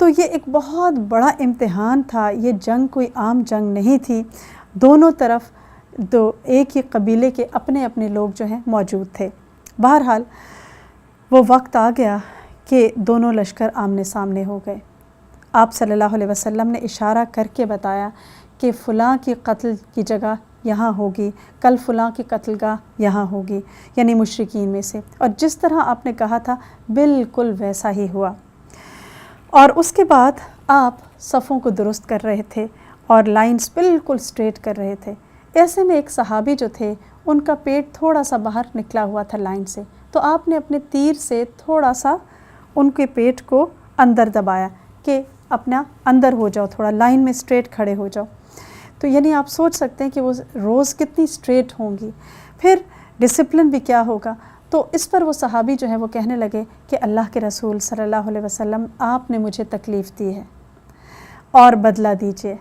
تو یہ ایک بہت بڑا امتحان تھا، یہ جنگ کوئی عام جنگ نہیں تھی، دونوں طرف ایک ہی قبیلے کے اپنے اپنے لوگ جو ہیں موجود تھے۔ بہرحال وہ وقت آ گیا کہ دونوں لشکر آمنے سامنے ہو گئے۔ آپ صلی اللہ علیہ وسلم نے اشارہ کر کے بتایا کہ فلاں کی قتل کی جگہ یہاں ہوگی، کل فلاں کی قتل گاہ یہاں ہوگی، یعنی مشرکین میں سے، اور جس طرح آپ نے کہا تھا بالکل ویسا ہی ہوا۔ اور اس کے بعد آپ صفوں کو درست کر رہے تھے اور لائنز بالکل سٹریٹ کر رہے تھے۔ ایسے میں ایک صحابی جو تھے ان کا پیٹ تھوڑا سا باہر نکلا ہوا تھا لائن سے، تو آپ نے اپنے تیر سے تھوڑا سا ان کے پیٹ کو اندر دبایا کہ اپنا اندر ہو جاؤ، تھوڑا لائن میں سٹریٹ کھڑے ہو جاؤ۔ تو یعنی آپ سوچ سکتے ہیں کہ وہ روز کتنی سٹریٹ ہوں گی، پھر ڈسپلن بھی کیا ہوگا۔ تو اس پر وہ صحابی جو ہے وہ کہنے لگے کہ اللہ کے رسول صلی اللہ علیہ وسلم آپ نے مجھے تکلیف دی ہے اور بدلہ دیجیے۔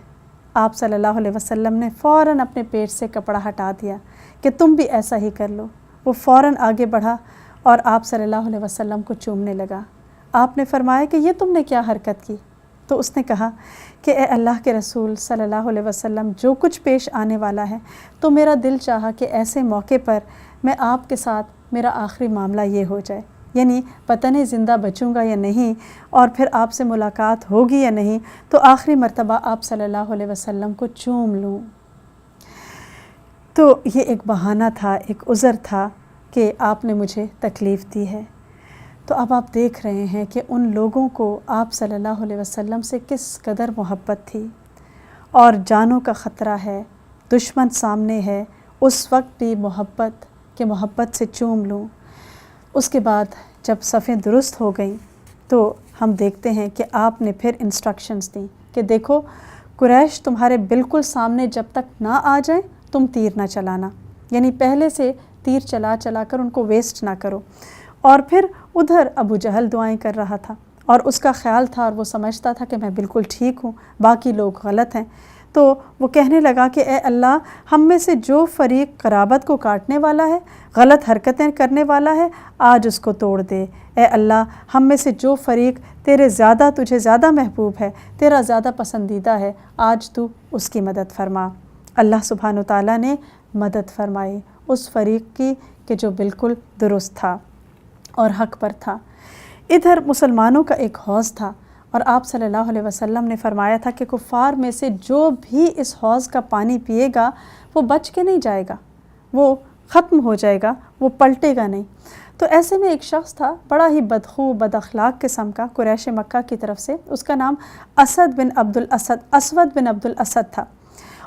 آپ صلی اللہ علیہ وسلم نے فوراً اپنے پیٹ سے کپڑا ہٹا دیا کہ تم بھی ایسا ہی کر لو۔ وہ فوراً آگے بڑھا اور آپ صلی اللہ علیہ وسلم کو چومنے لگا۔ آپ نے فرمایا کہ یہ تم نے کیا حرکت کی؟ تو اس نے کہا کہ اے اللہ کے رسول صلی اللہ علیہ وسلم، جو کچھ پیش آنے والا ہے تو میرا دل چاہا کہ ایسے موقع پر میں آپ کے ساتھ میرا آخری معاملہ یہ ہو جائے، یعنی پتہ نہیں زندہ بچوں گا یا نہیں، اور پھر آپ سے ملاقات ہوگی یا نہیں، تو آخری مرتبہ آپ صلی اللہ علیہ وسلم کو چوم لوں۔ تو یہ ایک بہانہ تھا، ایک عذر تھا کہ آپ نے مجھے تکلیف دی ہے۔ تو اب آپ دیکھ رہے ہیں کہ ان لوگوں کو آپ صلی اللہ علیہ وسلم سے کس قدر محبت تھی، اور جانوں کا خطرہ ہے، دشمن سامنے ہے، اس وقت بھی محبت کہ محبت سے چوم لوں۔ اس کے بعد جب صفیں درست ہو گئیں تو ہم دیکھتے ہیں کہ آپ نے پھر انسٹرکشنز دیں کہ دیکھو قریش تمہارے بالکل سامنے جب تک نہ آ جائیں تم تیر نہ چلانا، یعنی پہلے سے تیر چلا چلا کر ان کو ویسٹ نہ کرو۔ اور پھر ادھر ابو جہل دعائیں کر رہا تھا، اور اس کا خیال تھا اور وہ سمجھتا تھا کہ میں بالکل ٹھیک ہوں، باقی لوگ غلط ہیں۔ تو وہ کہنے لگا کہ اے اللہ، ہم میں سے جو فریق قرابت کو کاٹنے والا ہے، غلط حرکتیں کرنے والا ہے، آج اس کو توڑ دے۔ اے اللہ، ہم میں سے جو فریق تجھے زیادہ محبوب ہے، تیرا زیادہ پسندیدہ ہے، آج تو اس کی مدد فرما۔ اللہ سبحانہ وتعالیٰ نے مدد فرمائی اس فریق کی کہ جو بالکل درست تھا اور حق پر تھا۔ ادھر مسلمانوں کا ایک حوض تھا، اور آپ صلی اللہ علیہ وسلم نے فرمایا تھا کہ کفار میں سے جو بھی اس حوض کا پانی پیے گا وہ بچ کے نہیں جائے گا، وہ ختم ہو جائے گا، وہ پلٹے گا نہیں۔ تو ایسے میں ایک شخص تھا بڑا ہی بدخو بد اخلاق قسم کا، قریش مکہ کی طرف سے، اس کا نام اسود بن عبد الاسد تھا،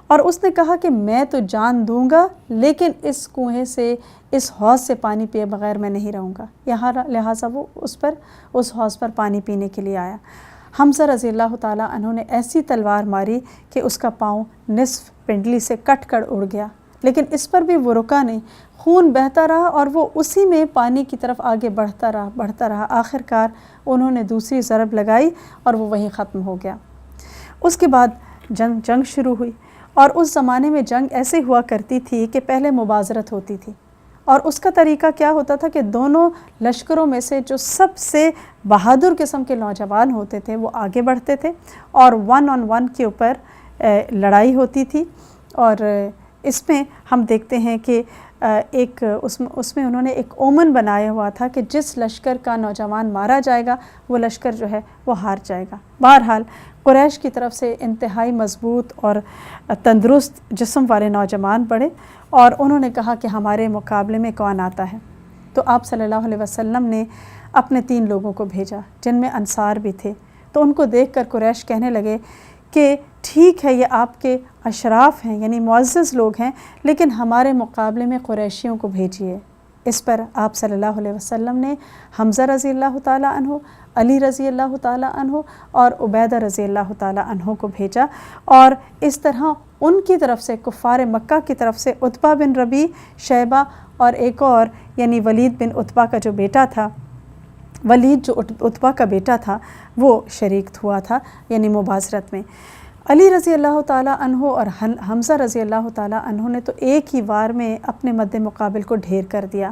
اور اس نے کہا کہ میں تو جان دوں گا لیکن اس کنویں سے، اس حوض سے پانی پیے بغیر میں نہیں رہوں گا، لہٰذا وہ اس حوض پر پانی پینے کے لیے آیا۔ حمزہ رضی اللہ تعالیٰ عنہ نے ایسی تلوار ماری کہ اس کا پاؤں نصف پنڈلی سے کٹ کر اڑ گیا، لیکن اس پر بھی وہ رکا نہیں، خون بہتا رہا اور وہ اسی میں پانی کی طرف آگے بڑھتا رہا۔ آخر کار انہوں نے دوسری ضرب لگائی اور وہ وہیں ختم ہو گیا۔ اس کے بعد جنگ شروع ہوئی، اور اس زمانے میں جنگ ایسے ہوا کرتی تھی کہ پہلے مبازرت ہوتی تھی، اور اس کا طریقہ کیا ہوتا تھا کہ دونوں لشکروں میں سے جو سب سے بہادر قسم کے نوجوان ہوتے تھے وہ آگے بڑھتے تھے، اور 1 on 1 کے اوپر لڑائی ہوتی تھی۔ اور اس میں ہم دیکھتے ہیں کہ اس میں انہوں نے ایک اومن بنایا ہوا تھا کہ جس لشکر کا نوجوان مارا جائے گا وہ لشکر جو ہے وہ ہار جائے گا۔ بہرحال قریش کی طرف سے انتہائی مضبوط اور تندرست جسم والے نوجوان بڑھے، اور انہوں نے کہا کہ ہمارے مقابلے میں کون آتا ہے۔ تو آپ صلی اللہ علیہ وسلم نے اپنے 3 لوگوں کو بھیجا جن میں انصار بھی تھے۔ تو ان کو دیکھ کر قریش کہنے لگے کہ ٹھیک ہے، یہ آپ کے اشراف ہیں، یعنی معزز لوگ ہیں، لیکن ہمارے مقابلے میں قریشیوں کو بھیجیے۔ اس پر آپ صلی اللہ علیہ وسلم نے حمزہ رضی اللہ تعالیٰ عنہ، علی رضی اللہ تعالیٰ عنہ اور عبیدہ رضی اللہ تعالیٰ عنہ کو بھیجا، اور اس طرح ان کی طرف سے، کفار مکہ کی طرف سے، عتبہ بن ربیع، شیبہ اور ایک اور یعنی ولید بن عتبہ کا جو بیٹا تھا، ولید جو عتبہ کا بیٹا تھا وہ شریک ہوا تھا یعنی مبازرت میں۔ علی رضی اللہ تعالیٰ عنہ اور حمزہ رضی اللہ تعالیٰ عنہ نے تو ایک ہی وار میں اپنے مد مقابل کو ڈھیر کر دیا،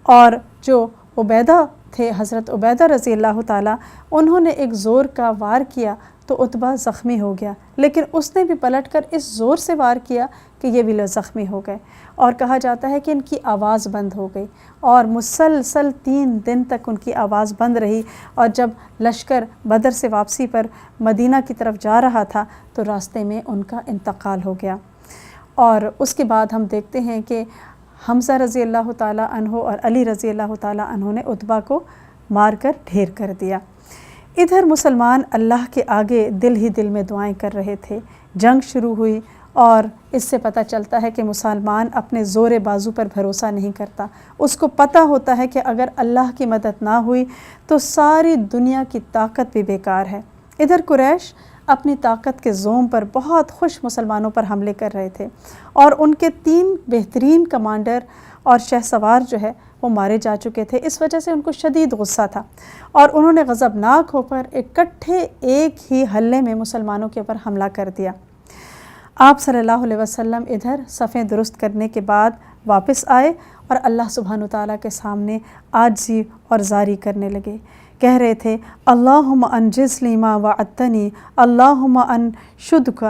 اور جو عبیدہ تھے حضرت عبیدہ رضی اللہ تعالیٰ، انہوں نے ایک زور کا وار کیا تو عتبہ زخمی ہو گیا، لیکن اس نے بھی پلٹ کر اس زور سے وار کیا کہ یہ بھی زخمی ہو گئے، اور کہا جاتا ہے کہ ان کی آواز بند ہو گئی، اور مسلسل 3 دن تک ان کی آواز بند رہی، اور جب لشکر بدر سے واپسی پر مدینہ کی طرف جا رہا تھا تو راستے میں ان کا انتقال ہو گیا۔ اور اس کے بعد ہم دیکھتے ہیں کہ حمزہ رضی اللہ تعالیٰ عنہ اور علی رضی اللہ تعالیٰ عنہ نے عتبہ کو مار کر ڈھیر کر دیا۔ ادھر مسلمان اللہ کے آگے دل ہی دل میں دعائیں کر رہے تھے۔ جنگ شروع ہوئی، اور اس سے پتہ چلتا ہے کہ مسلمان اپنے زور بازو پر بھروسہ نہیں کرتا، اس کو پتہ ہوتا ہے کہ اگر اللہ کی مدد نہ ہوئی تو ساری دنیا کی طاقت بھی بیکار ہے۔ ادھر قریش اپنی طاقت کے زوم پر بہت خوش مسلمانوں پر حملے کر رہے تھے، اور ان کے 3 بہترین کمانڈر اور شہ سوار جو ہے وہ مارے جا چکے تھے۔ اس وجہ سے ان کو شدید غصہ تھا، اور انہوں نے غضبناک ہو کر اکٹھے ایک ہی حلے میں مسلمانوں کے اوپر حملہ کر دیا۔ آپ صلی اللہ علیہ وسلم ادھر صفیں درست کرنے کے بعد واپس آئے اور اللہ سبحانہ وتعالیٰ کے سامنے عاجزی اور زاری کرنے لگے۔ کہہ رہے تھے اللہم انجز لی ما وعدتنی، اللہم انشدک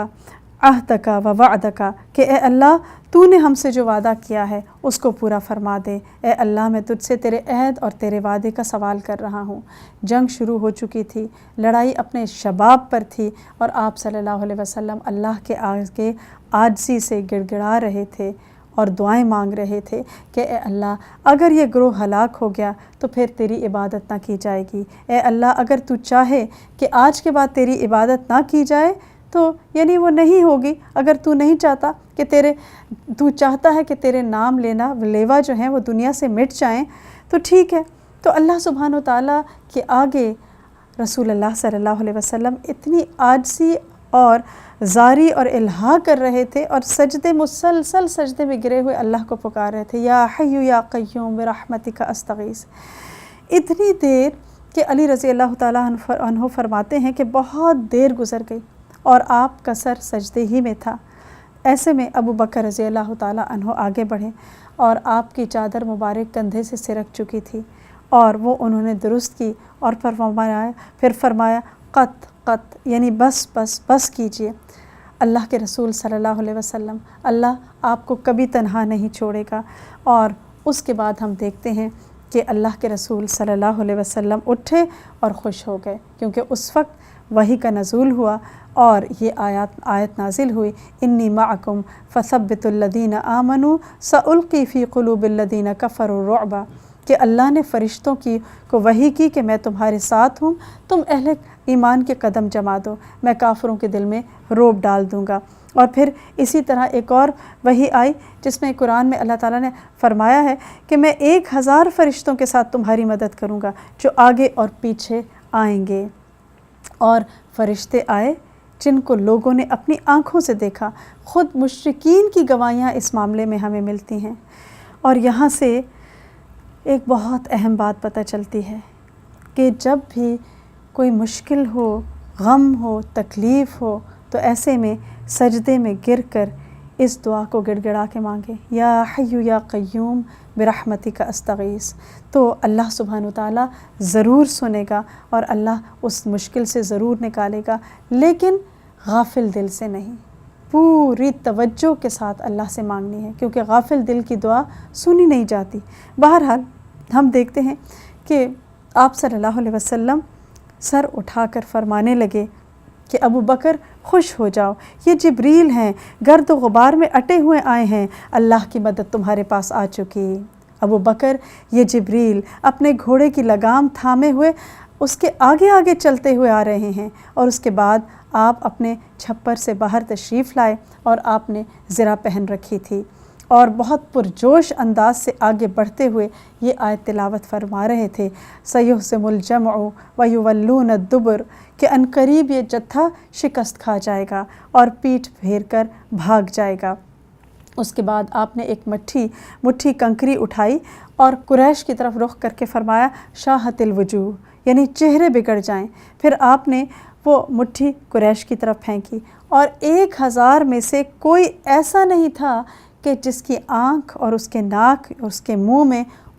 عہدک و وعدک، کہ اے اللہ تو نے ہم سے جو وعدہ کیا ہے اس کو پورا فرما دے۔ اے اللہ میں تجھ سے تیرے عہد اور تیرے وعدے کا سوال کر رہا ہوں۔ جنگ شروع ہو چکی تھی، لڑائی اپنے شباب پر تھی، اور آپ صلی اللہ علیہ وسلم اللہ کے آگے عاجزی سے گڑ گڑا رہے تھے اور دعائیں مانگ رہے تھے کہ اے اللہ اگر یہ گروہ ہلاک ہو گیا تو پھر تیری عبادت نہ کی جائے گی۔ اے اللہ اگر تو چاہے کہ آج کے بعد تیری عبادت نہ کی جائے تو یعنی وہ نہیں ہوگی، اگر تو نہیں چاہتا کہ تو چاہتا ہے کہ تیرے نام لیوا جو ہیں وہ دنیا سے مٹ جائیں تو ٹھیک ہے۔ تو اللہ سبحانہ وتعالیٰ کے آگے رسول اللہ صلی اللہ علیہ وسلم اتنی عاجزی اور زاری اور الہا کر رہے تھے، اور مسلسل سجدے میں گرے ہوئے اللہ کو پکار رہے تھے، یا حی یا قیوم برحمتک استغیث، اتنی دیر کہ علی رضی اللہ تعالیٰ عنہ فرماتے ہیں کہ بہت دیر گزر گئی اور آپ کا سر سجدے ہی میں تھا۔ ایسے میں ابو بکر رضی اللہ تعالیٰ عنہ آگے بڑھے، اور آپ کی چادر مبارک کندھے سے سرک چکی تھی، اور وہ انہوں نے درست کی، اور پھر فرمایا قط یعنی بس کیجئے۔ اللہ کے رسول صلی اللہ علیہ وسلم، اللہ آپ کو کبھی تنہا نہیں چھوڑے گا۔ اور اس کے بعد ہم دیکھتے ہیں کہ اللہ کے رسول صلی اللہ علیہ وسلم اٹھے اور خوش ہو گئے، کیونکہ اس وقت وحی کا نزول ہوا اور یہ آیت نازل ہوئی، انی معکم فثبتوا الذین آمنوا سألقی فی قلوب الذین کفروا الرعب، کہ اللہ نے فرشتوں کو وحی کی کہ میں تمہارے ساتھ ہوں، تم اہل ایمان کے قدم جما دو، میں کافروں کے دل میں رعب ڈال دوں گا۔ اور پھر اسی طرح ایک اور وحی آئی جس میں قرآن میں اللہ تعالیٰ نے فرمایا ہے کہ میں 1000 فرشتوں کے ساتھ تمہاری مدد کروں گا جو آگے اور پیچھے آئیں گے۔ اور فرشتے آئے جن کو لوگوں نے اپنی آنکھوں سے دیکھا، خود مشرکین کی گواہیاں اس معاملے میں ہمیں ملتی ہیں۔ اور یہاں سے ایک بہت اہم بات پتہ چلتی ہے کہ جب بھی کوئی مشکل ہو، غم ہو، تکلیف ہو، تو ایسے میں سجدے میں گر کر اس دعا کو گڑ گڑا کے مانگے، یا حی یا قیوم برحمتک استغیث، تو اللہ سبحانہ وتعالیٰ ضرور سنے گا اور اللہ اس مشکل سے ضرور نکالے گا، لیکن غافل دل سے نہیں، پوری توجہ کے ساتھ اللہ سے مانگنی ہے، کیونکہ غافل دل کی دعا سنی نہیں جاتی۔ بہرحال ہم دیکھتے ہیں کہ آپ صلی اللہ علیہ وسلم سر اٹھا کر فرمانے لگے کہ ابو بکر خوش ہو جاؤ، یہ جبریل ہیں، گرد و غبار میں اٹے ہوئے آئے ہیں، اللہ کی مدد تمہارے پاس آ چکی۔ ابو بکر یہ جبریل اپنے گھوڑے کی لگام تھامے ہوئے اس کے آگے آگے چلتے ہوئے آ رہے ہیں، اور اس کے بعد آپ اپنے چھپر سے باہر تشریف لائے اور آپ نے زرہ پہن رکھی تھی، اور بہت پرجوش انداز سے آگے بڑھتے ہوئے یہ آیت تلاوت فرما رہے تھے، سَيُهْزَمُ الْجَمْعُ وَيُوَلُّونَ الدُّبُرَ، کہ عنقریب یہ جتھا شکست کھا جائے گا اور پیٹھ پھیر کر بھاگ جائے گا۔ اس کے بعد آپ نے ایک مٹھی کنکری اٹھائی اور قریش کی طرف رخ کر کے فرمایا شاہت الوجوہ، یعنی چہرے بگڑ جائیں۔ پھر آپ نے وہ مٹھی قریش کی طرف پھینکی، اور 1000 میں سے کوئی ایسا نہیں تھا کہ جس کی آنکھ اور اس کے ناک اور اس کے منہ میں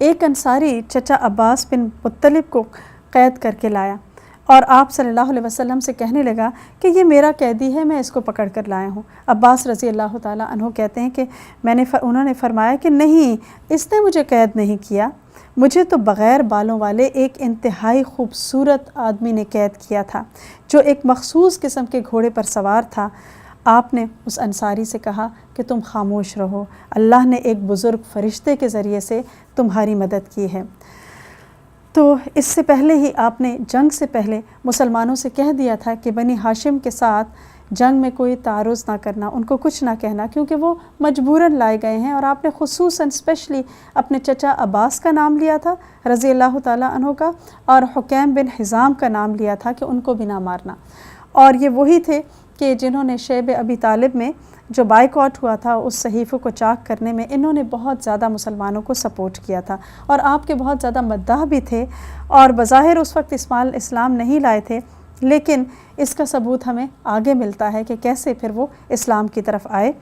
ایک انصاری چچا عباس بن مطلب کو قید کر کے لایا اور آپ صلی اللہ علیہ وسلم سے کہنے لگا کہ یہ میرا قیدی ہے، میں اس کو پکڑ کر لایا ہوں۔ عباس رضی اللہ تعالیٰ عنہ کہتے ہیں کہ انہوں نے فرمایا کہ نہیں، اس نے مجھے قید نہیں کیا، مجھے تو بغیر بالوں والے ایک انتہائی خوبصورت آدمی نے قید کیا تھا جو ایک مخصوص قسم کے گھوڑے پر سوار تھا۔ آپ نے اس انصاری سے کہا کہ تم خاموش رہو، اللہ نے ایک بزرگ فرشتے کے ذریعے سے تمہاری مدد کی ہے۔ تو اس سے پہلے ہی آپ نے جنگ سے پہلے مسلمانوں سے کہہ دیا تھا کہ بنی ہاشم کے ساتھ جنگ میں کوئی تعارض نہ کرنا، ان کو کچھ نہ کہنا، کیونکہ وہ مجبوراً لائے گئے ہیں۔ اور آپ نے خصوصاً اسپیشلی اپنے چچا عباس کا نام لیا تھا رضی اللہ تعالیٰ عنہ کا، اور حکیم بن حزام کا نام لیا تھا کہ ان کو بھی نہ مارنا۔ اور یہ وہی تھے کہ جنہوں نے شیب ابی طالب میں جو بائیکاٹ ہوا تھا اس صحیفے کو چاک کرنے میں انہوں نے بہت زیادہ مسلمانوں کو سپورٹ کیا تھا، اور آپ کے بہت زیادہ مداح بھی تھے، اور بظاہر اس وقت اسلام نہیں لائے تھے، لیکن اس کا ثبوت ہمیں آگے ملتا ہے کہ کیسے پھر وہ اسلام کی طرف آئے۔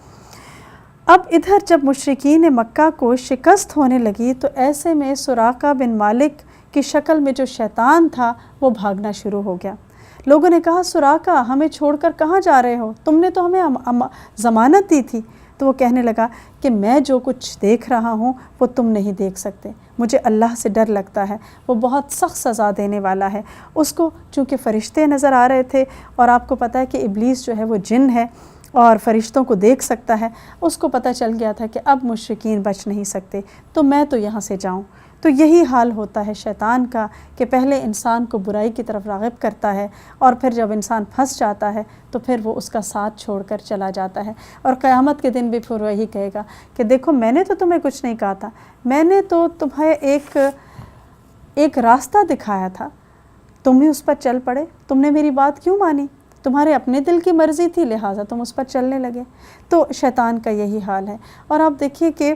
اب ادھر جب مشرکین مکہ کو شکست ہونے لگی تو ایسے میں سراقہ بن مالک کی شکل میں جو شیطان تھا وہ بھاگنا شروع ہو گیا۔ لوگوں نے کہا سراقہ ہمیں چھوڑ کر کہاں جا رہے ہو، تم نے تو ہمیں ضمانت دی تھی۔ تو وہ کہنے لگا کہ میں جو کچھ دیکھ رہا ہوں وہ تم نہیں دیکھ سکتے، مجھے اللہ سے ڈر لگتا ہے، وہ بہت سخت سزا دینے والا ہے۔ اس کو چونکہ فرشتے نظر آ رہے تھے، اور آپ کو پتہ ہے کہ ابلیس جو ہے وہ جن ہے اور فرشتوں کو دیکھ سکتا ہے، اس کو پتہ چل گیا تھا کہ اب مشرکین بچ نہیں سکتے، تو میں تو یہاں سے جاؤں۔ تو یہی حال ہوتا ہے شیطان کا کہ پہلے انسان کو برائی کی طرف راغب کرتا ہے، اور پھر جب انسان پھنس جاتا ہے تو پھر وہ اس کا ساتھ چھوڑ کر چلا جاتا ہے، اور قیامت کے دن بھی پھر وہی کہے گا کہ دیکھو میں نے تو تمہیں کچھ نہیں کہا تھا، میں نے تو تمہیں ایک راستہ دکھایا تھا، تم ہی اس پر چل پڑے، تم نے میری بات کیوں مانی، تمہارے اپنے دل کی مرضی تھی لہٰذا تم اس پر چلنے لگے۔ تو شیطان کا یہی حال ہے۔ اور آپ دیکھیے کہ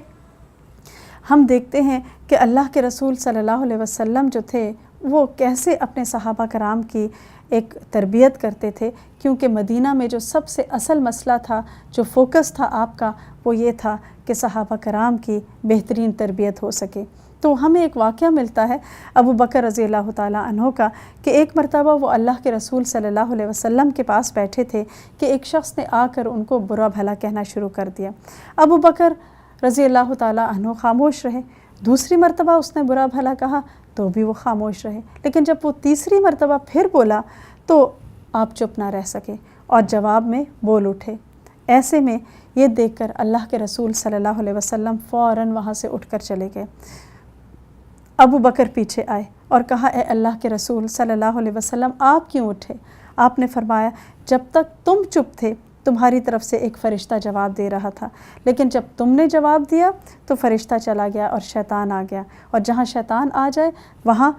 ہم دیکھتے ہیں کہ اللہ کے رسول صلی اللہ علیہ وسلم جو تھے وہ کیسے اپنے صحابہ کرام کی ایک تربیت کرتے تھے، کیونکہ مدینہ میں جو سب سے اصل مسئلہ تھا، جو فوکس تھا آپ کا، وہ یہ تھا کہ صحابہ کرام کی بہترین تربیت ہو سکے۔ تو ہمیں ایک واقعہ ملتا ہے ابو بکر رضی اللہ تعالیٰ عنہ کا کہ ایک مرتبہ وہ اللہ کے رسول صلی اللہ علیہ وسلم کے پاس بیٹھے تھے کہ ایک شخص نے آ کر ان کو برا بھلا کہنا شروع کر دیا۔ ابو بکر رضی اللہ تعالیٰ عنہ خاموش رہے، دوسری مرتبہ اس نے برا بھلا کہا تو بھی وہ خاموش رہے، لیکن جب وہ تیسری مرتبہ پھر بولا تو آپ چپ نہ رہ سکے اور جواب میں بول اٹھے۔ ایسے میں یہ دیکھ کر اللہ کے رسول صلی اللہ علیہ وسلم فوراً وہاں سے اٹھ کر چلے گئے۔ ابو بکر پیچھے آئے اور کہا اے اللہ کے رسول صلی اللہ علیہ وسلم آپ کیوں اٹھے؟ آپ نے فرمایا جب تک تم چپ تھے تمہاری طرف سے ایک فرشتہ جواب دے رہا تھا، لیکن جب تم نے جواب دیا تو فرشتہ چلا گیا اور شیطان آ گیا، اور جہاں شیطان آ جائے وہاں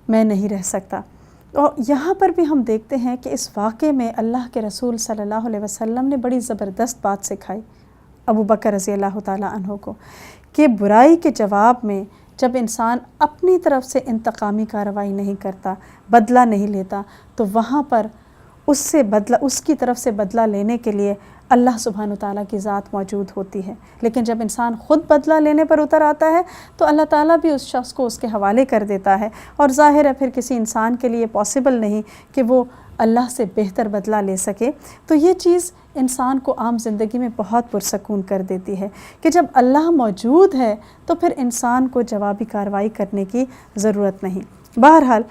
میں نہیں رہ سکتا۔ اور یہاں پر بھی ہم دیکھتے ہیں کہ اس واقعے میں اللہ کے رسول صلی اللہ علیہ وسلم نے بڑی زبردست بات سکھائی ابو بکر رضی اللہ تعالیٰ عنہ کو، کہ برائی کے جواب میں جب انسان اپنی طرف سے انتقامی کارروائی نہیں کرتا، بدلہ نہیں لیتا، تو وہاں پر اس کی طرف سے بدلہ لینے کے لیے اللہ سبحانہ وتعالیٰ کی ذات موجود ہوتی ہے۔ لیکن جب انسان خود بدلہ لینے پر اتر آتا ہے تو اللہ تعالیٰ بھی اس شخص کو اس کے حوالے کر دیتا ہے، اور ظاہر ہے پھر کسی انسان کے لیے پاسبل نہیں کہ وہ اللہ سے بہتر بدلہ لے سکے۔ تو یہ چیز انسان کو عام زندگی میں بہت پرسکون کر دیتی ہے کہ جب اللہ موجود ہے تو پھر انسان کو جوابی کارروائی کرنے کی ضرورت نہیں۔ بہرحال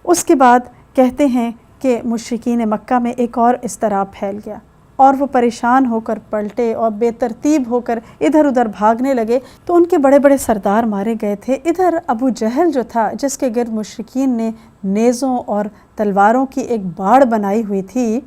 اس کے بعد کہتے ہیں کہ مشرکین مکہ میں ایک اور اضطراب پھیل گیا، اور وہ پریشان ہو کر پلٹے اور بے ترتیب ہو کر ادھر ادھر بھاگنے لگے۔ تو ان کے بڑے بڑے سردار مارے گئے تھے۔ ادھر ابو جہل جو تھا، جس کے گرد مشرکین نے نیزوں اور تلواروں کی ایک باڑ بنائی ہوئی تھی،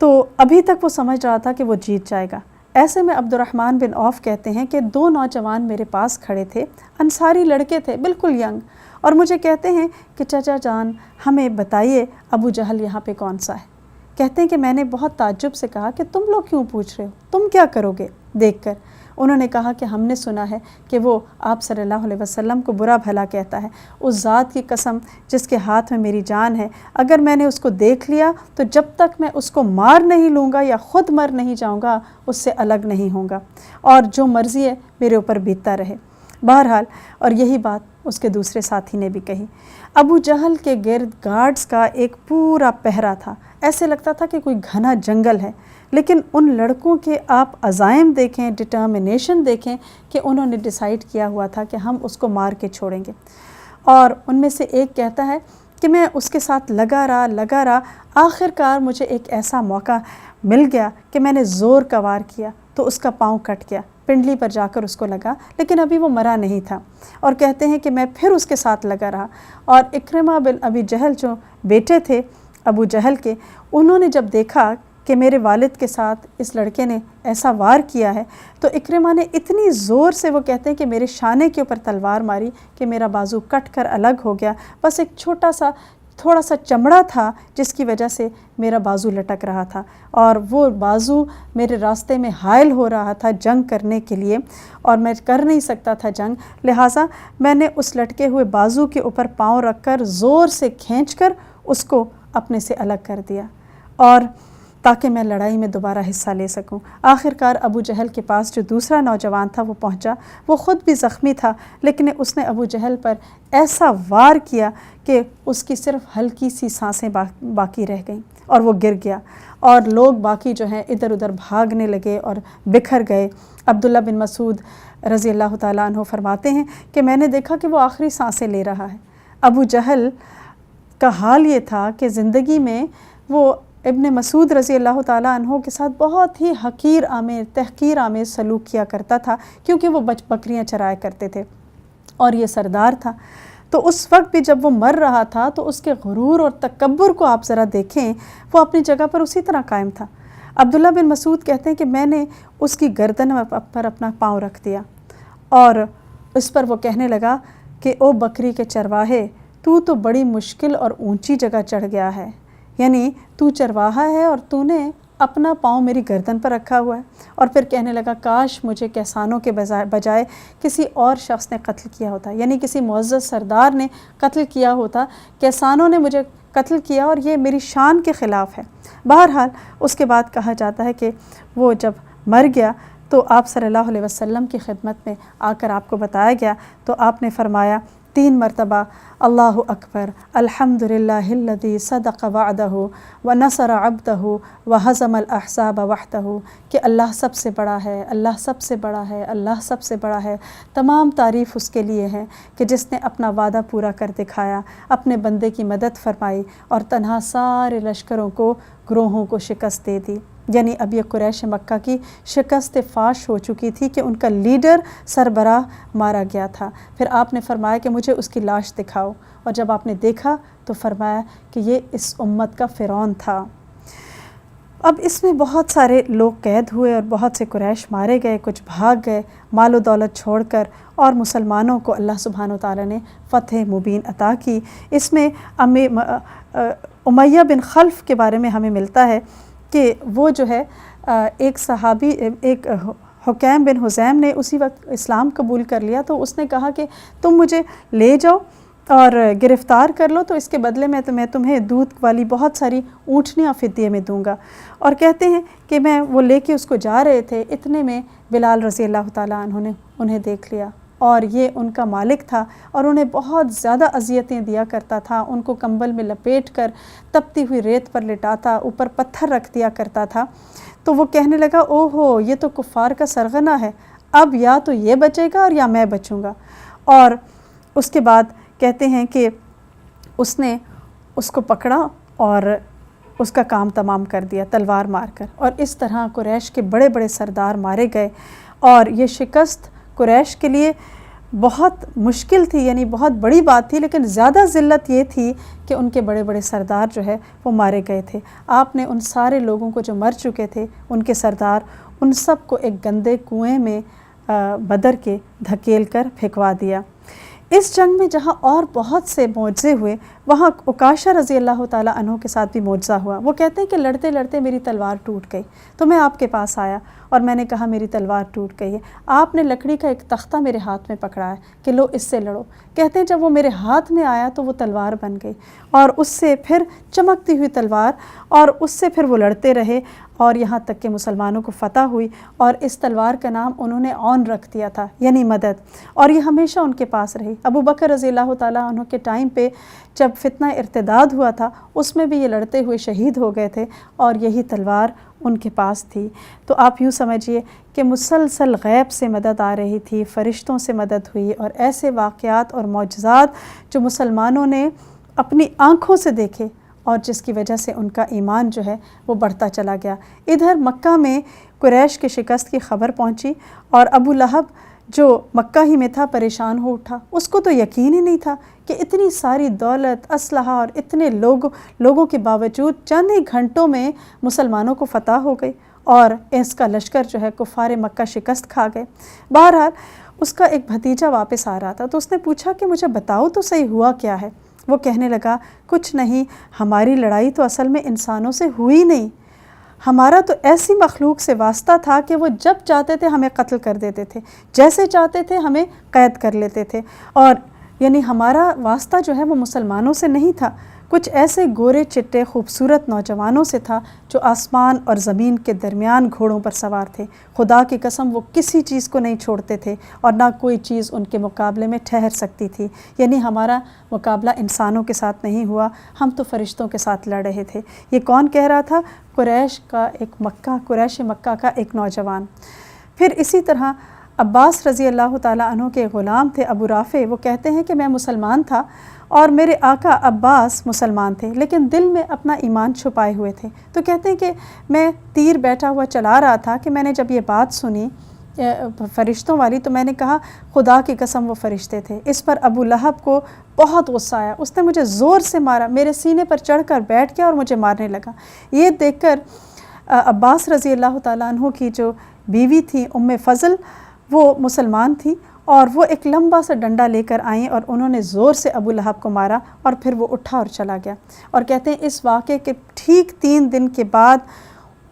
تو ابھی تک وہ سمجھ رہا تھا کہ وہ جیت جائے گا۔ ایسے میں عبد الرحمن بن عوف کہتے ہیں کہ 2 نوجوان میرے پاس کھڑے تھے، انصاری لڑکے تھے بالکل ینگ، اور مجھے کہتے ہیں کہ چچا جان ہمیں بتائیے ابو جہل یہاں پہ کون سا ہے۔ کہتے ہیں کہ میں نے بہت تعجب سے کہا کہ تم لوگ کیوں پوچھ رہے ہو، تم کیا کرو گے دیکھ کر؟ انہوں نے کہا کہ ہم نے سنا ہے کہ وہ آپ صلی اللہ علیہ وسلم کو برا بھلا کہتا ہے، اس ذات کی قسم جس کے ہاتھ میں میری جان ہے، اگر میں نے اس کو دیکھ لیا تو جب تک میں اس کو مار نہیں لوں گا یا خود مر نہیں جاؤں گا اس سے الگ نہیں ہوں گا، اور جو مرضی ہے میرے اوپر بیتتا رہے۔ بہرحال اور یہی بات اس کے دوسرے ساتھی نے بھی کہی۔ ابو جہل کے گرد گارڈز کا ایک پورا پہرا تھا، ایسے لگتا تھا کہ کوئی گھنا جنگل ہے، لیکن ان لڑکوں کے آپ عزائم دیکھیں، ڈٹرمنیشن دیکھیں کہ انہوں نے ڈیسائیڈ کیا ہوا تھا کہ ہم اس کو مار کے چھوڑیں گے۔ اور ان میں سے ایک کہتا ہے کہ میں اس کے ساتھ لگا رہا، آخر کار مجھے ایک ایسا موقع مل گیا کہ میں نے زور کا وار کیا تو اس کا پاؤں کٹ گیا، پنڈلی پر جا کر اس کو لگا، لیکن ابھی وہ مرا نہیں تھا۔ اور کہتے ہیں کہ میں پھر اس کے ساتھ لگا رہا، اور اکرمہ بن ابی جہل جو بیٹے تھے ابو جہل کے، انہوں نے جب دیکھا کہ میرے والد کے ساتھ اس لڑکے نے ایسا وار کیا ہے تو اکرمہ نے اتنی زور سے، وہ کہتے ہیں کہ میرے شانے کے اوپر تلوار ماری کہ میرا بازو کٹ کر الگ ہو گیا، بس ایک تھوڑا سا چمڑا تھا جس کی وجہ سے میرا بازو لٹک رہا تھا، اور وہ بازو میرے راستے میں حائل ہو رہا تھا جنگ کرنے کے لیے، اور میں کر نہیں سکتا تھا جنگ، لہٰذا میں نے اس لٹکے ہوئے بازو کے اوپر پاؤں رکھ کر زور سے کھینچ کر اس کو اپنے سے الگ کر دیا، اور تاکہ میں لڑائی میں دوبارہ حصہ لے سکوں۔ آخر کار ابو جہل کے پاس جو دوسرا نوجوان تھا وہ پہنچا، وہ خود بھی زخمی تھا، لیکن اس نے ابو جہل پر ایسا وار کیا کہ اس کی صرف ہلکی سی سانسیں باقی رہ گئیں اور وہ گر گیا، اور لوگ باقی جو ہیں ادھر ادھر بھاگنے لگے اور بکھر گئے۔ عبداللہ بن مسعود رضی اللہ تعالیٰ عنہ فرماتے ہیں کہ میں نے دیکھا کہ وہ آخری سانسیں لے رہا ہے۔ ابو جہل کا حال یہ تھا کہ زندگی میں وہ ابن مسعود رضی اللہ تعالیٰ عنہ کے ساتھ بہت ہی تحقیر آمیز سلوک کیا کرتا تھا، کیونکہ وہ بکریاں چرایا کرتے تھے اور یہ سردار تھا۔ تو اس وقت بھی جب وہ مر رہا تھا تو اس کے غرور اور تکبر کو آپ ذرا دیکھیں، وہ اپنی جگہ پر اسی طرح قائم تھا۔ عبداللہ بن مسعود کہتے ہیں کہ میں نے اس کی گردن پر اپنا پاؤں رکھ دیا اور اس پر وہ کہنے لگا کہ او بکری کے چرواہے، تو بڑی مشکل اور اونچی جگہ چڑھ گیا ہے، یعنی تو چرواہا ہے اور تو نے اپنا پاؤں میری گردن پر رکھا ہوا ہے۔ اور پھر کہنے لگا کاش مجھے کیسانوں کے بجائے کسی اور شخص نے قتل کیا ہوتا، یعنی کسی معزز سردار نے قتل کیا ہوتا، کیسانوں نے مجھے قتل کیا اور یہ میری شان کے خلاف ہے۔ بہرحال اس کے بعد کہا جاتا ہے کہ وہ جب مر گیا تو آپ صلی اللہ علیہ وسلم کی خدمت میں آ کر آپ کو بتایا گیا تو آپ نے فرمایا 3 مرتبہ اللہ اکبر الحمدللہ الذی صدق وعدہ ونصر عبدہ وہزم الاحزاب وحدہ، کہ اللہ سب سے بڑا ہے، اللہ سب سے بڑا ہے، اللہ سب سے بڑا ہے، تمام تعریف اس کے لیے ہے کہ جس نے اپنا وعدہ پورا کر دکھایا، اپنے بندے کی مدد فرمائی اور تنہا سارے لشکروں کو، گروہوں کو شکست دے دی۔ یعنی اب یہ قریش مکہ کی شکست فاش ہو چکی تھی کہ ان کا لیڈر سربراہ مارا گیا تھا۔ پھر آپ نے فرمایا کہ مجھے اس کی لاش دکھاؤ، اور جب آپ نے دیکھا تو فرمایا کہ یہ اس امت کا فرعون تھا۔ اب اس میں بہت سارے لوگ قید ہوئے اور بہت سے قریش مارے گئے، کچھ بھاگ گئے مال و دولت چھوڑ کر، اور مسلمانوں کو اللہ سبحانہ وتعالی نے فتح مبین عطا کی۔ اس میں امیہ بن خلف کے بارے میں ہمیں ملتا ہے کہ وہ جو ہے ایک صحابی، ایک حکیم بن حزیم نے اسی وقت اسلام قبول کر لیا، تو اس نے کہا کہ تم مجھے لے جاؤ اور گرفتار کر لو، تو اس کے بدلے میں تمہیں دودھ والی بہت ساری اونٹنیاں فدیے میں دوں گا۔ اور کہتے ہیں کہ وہ لے کے اس کو جا رہے تھے، اتنے میں بلال رضی اللہ تعالیٰ عنہ نے انہیں دیکھ لیا، اور یہ ان کا مالک تھا اور انہیں بہت زیادہ اذیتیں دیا کرتا تھا، ان کو کمبل میں لپیٹ کر تپتی ہوئی ریت پر لٹاتا، اوپر پتھر رکھ دیا کرتا تھا۔ تو وہ کہنے لگا اوہو یہ تو کفار کا سرغنہ ہے، اب یا تو یہ بچے گا اور یا میں بچوں گا۔ اور اس کے بعد کہتے ہیں کہ اس نے اس کو پکڑا اور اس کا کام تمام کر دیا تلوار مار کر، اور اس طرح قریش کے بڑے بڑے سردار مارے گئے، اور یہ شکست قریش کے لیے بہت مشکل تھی، یعنی بہت بڑی بات تھی، لیکن زیادہ ذلت یہ تھی کہ ان کے بڑے بڑے سردار جو ہے وہ مارے گئے تھے۔ آپ نے ان سارے لوگوں کو جو مر چکے تھے، ان کے سردار، ان سب کو ایک گندے کنویں میں بدر کے دھکیل کر پھینکوا دیا۔ اس جنگ میں جہاں اور بہت سے معجزے ہوئے، وہاں عکاشہ رضی اللہ تعالیٰ عنہ کے ساتھ بھی معجزہ ہوا۔ وہ کہتے ہیں کہ لڑتے لڑتے میری تلوار ٹوٹ گئی، تو میں آپ کے پاس آیا اور میں نے کہا میری تلوار ٹوٹ گئی ہے۔ آپ نے لکڑی کا ایک تختہ میرے ہاتھ میں پکڑا ہے کہ لو اس سے لڑو۔ کہتے ہیں جب وہ میرے ہاتھ میں آیا تو وہ تلوار بن گئی، اور اس سے پھر چمکتی ہوئی تلوار، اور اس سے پھر وہ لڑتے رہے، اور یہاں تک کہ مسلمانوں کو فتح ہوئی، اور اس تلوار کا نام انہوں نے عون رکھ دیا تھا، یعنی مدد، اور یہ ہمیشہ ان کے پاس رہی۔ ابو بکر رضی اللہ تعالیٰ عنہ کے ٹائم پہ جب فتنہ ارتداد ہوا تھا اس میں بھی یہ لڑتے ہوئے شہید ہو گئے تھے، اور یہی تلوار ان کے پاس تھی۔ تو آپ یوں سمجھیے کہ مسلسل غیب سے مدد آ رہی تھی، فرشتوں سے مدد ہوئی، اور ایسے واقعات اور معجزات جو مسلمانوں نے اپنی آنکھوں سے دیکھے، اور جس کی وجہ سے ان کا ایمان جو ہے وہ بڑھتا چلا گیا۔ ادھر مکہ میں قریش کی شکست کی خبر پہنچی، اور ابو لہب جو مکہ ہی میں تھا پریشان ہو اٹھا۔ اس کو تو یقین ہی نہیں تھا کہ اتنی ساری دولت، اسلحہ اور اتنے لوگوں کے باوجود چند ہی گھنٹوں میں مسلمانوں کو فتح ہو گئی، اور اس کا لشکر جو ہے کفار مکہ شکست کھا گئے۔ بہرحال اس کا ایک بھتیجا واپس آ رہا تھا، تو اس نے پوچھا کہ مجھے بتاؤ تو صحیح ہوا کیا ہے؟ وہ کہنے لگا، کچھ نہیں، ہماری لڑائی تو اصل میں انسانوں سے ہوئی نہیں، ہمارا تو ایسی مخلوق سے واسطہ تھا کہ وہ جب چاہتے تھے ہمیں قتل کر دیتے تھے، جیسے چاہتے تھے ہمیں قید کر لیتے تھے، اور یعنی ہمارا واسطہ جو ہے وہ مسلمانوں سے نہیں تھا، کچھ ایسے گورے چٹے خوبصورت نوجوانوں سے تھا جو آسمان اور زمین کے درمیان گھوڑوں پر سوار تھے۔ خدا کی قسم وہ کسی چیز کو نہیں چھوڑتے تھے، اور نہ کوئی چیز ان کے مقابلے میں ٹھہر سکتی تھی۔ یعنی ہمارا مقابلہ انسانوں کے ساتھ نہیں ہوا، ہم تو فرشتوں کے ساتھ لڑ رہے تھے۔ یہ کون کہہ رہا تھا؟ قریش مکہ کا ایک نوجوان۔ پھر اسی طرح عباس رضی اللہ تعالیٰ عنہ کے غلام تھے ابو رافع، وہ کہتے ہیں کہ میں مسلمان تھا اور میرے آقا عباس مسلمان تھے، لیکن دل میں اپنا ایمان چھپائے ہوئے تھے۔ تو کہتے ہیں کہ میں تیر بیٹھا ہوا چلا رہا تھا کہ میں نے جب یہ بات سنی فرشتوں والی، تو میں نے کہا خدا کی قسم وہ فرشتے تھے۔ اس پر ابو لہب کو بہت غصہ آیا، اس نے مجھے زور سے مارا، میرے سینے پر چڑھ کر بیٹھ گیا اور مجھے مارنے لگا۔ یہ دیکھ کر عباس رضی اللہ تعالیٰ عنہ کی جو بیوی تھی ام فضل، وہ مسلمان تھی، اور وہ ایک لمبا سا ڈنڈا لے کر آئیں اور انہوں نے زور سے ابو لہب کو مارا، اور پھر وہ اٹھا اور چلا گیا۔ اور کہتے ہیں اس واقعے کے ٹھیک 3 دن کے بعد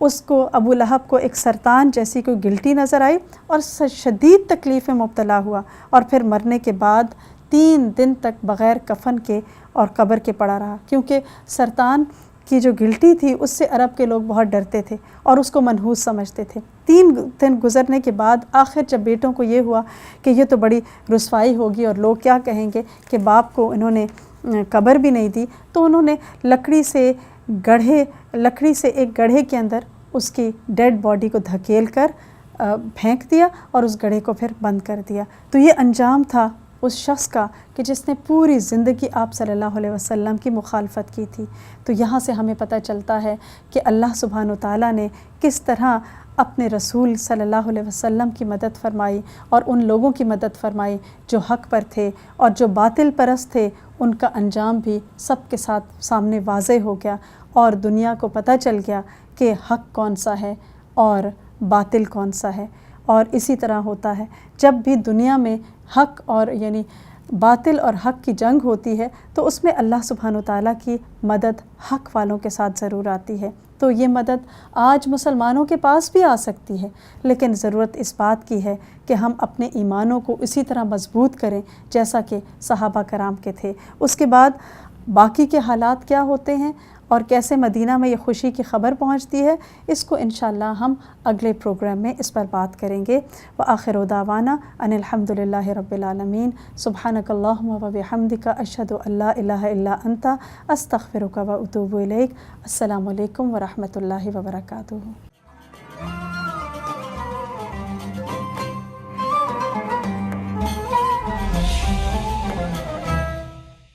اس کو ابو لہب کو ایک سرطان جیسی کوئی گلٹی نظر آئی، اور شدید تکلیف میں مبتلا ہوا، اور پھر مرنے کے بعد 3 دن تک بغیر کفن کے اور قبر کے پڑا رہا، کیونکہ سرطان کی جو گلٹی تھی اس سے عرب کے لوگ بہت ڈرتے تھے اور اس کو منحوس سمجھتے تھے۔ 3 دن گزرنے کے بعد آخر جب بیٹوں کو یہ ہوا کہ یہ تو بڑی رسوائی ہوگی اور لوگ کیا کہیں گے کہ باپ کو انہوں نے قبر بھی نہیں دی، تو انہوں نے لکڑی سے ایک گڑھے کے اندر اس کی ڈیڈ باڈی کو دھکیل کر پھینک دیا اور اس گڑھے کو پھر بند کر دیا۔ تو یہ انجام تھا اس شخص کا کہ جس نے پوری زندگی آپ صلی اللہ علیہ وسلم کی مخالفت کی تھی۔ تو یہاں سے ہمیں پتہ چلتا ہے کہ اللہ سبحانہ و تعالیٰ نے کس طرح اپنے رسول صلی اللہ علیہ وسلم کی مدد فرمائی، اور ان لوگوں کی مدد فرمائی جو حق پر تھے، اور جو باطل پرست تھے ان کا انجام بھی سب کے ساتھ سامنے واضح ہو گیا، اور دنیا کو پتہ چل گیا کہ حق کون سا ہے اور باطل کون سا ہے۔ اور اسی طرح ہوتا ہے جب بھی دنیا میں حق اور یعنی باطل اور حق کی جنگ ہوتی ہے، تو اس میں اللہ سبحانہ وتعالیٰ کی مدد حق والوں کے ساتھ ضرور آتی ہے۔ تو یہ مدد آج مسلمانوں کے پاس بھی آ سکتی ہے، لیکن ضرورت اس بات کی ہے کہ ہم اپنے ایمانوں کو اسی طرح مضبوط کریں جیسا کہ صحابہ کرام کے تھے۔ اس کے بعد باقی کے حالات کیا ہوتے ہیں اور کیسے مدینہ میں یہ خوشی کی خبر پہنچتی ہے، اس کو انشاءاللہ ہم اگلے پروگرام میں اس پر بات کریں گے۔ وآخر دعوانا ان الحمد للہ رب العالمین، سبحانک اللہم و بحمدک، اشہد ان لا الہ الا انت، استغفرک و اتوب الیک۔ السلام علیکم ورحمۃ اللہ وبرکاتہ۔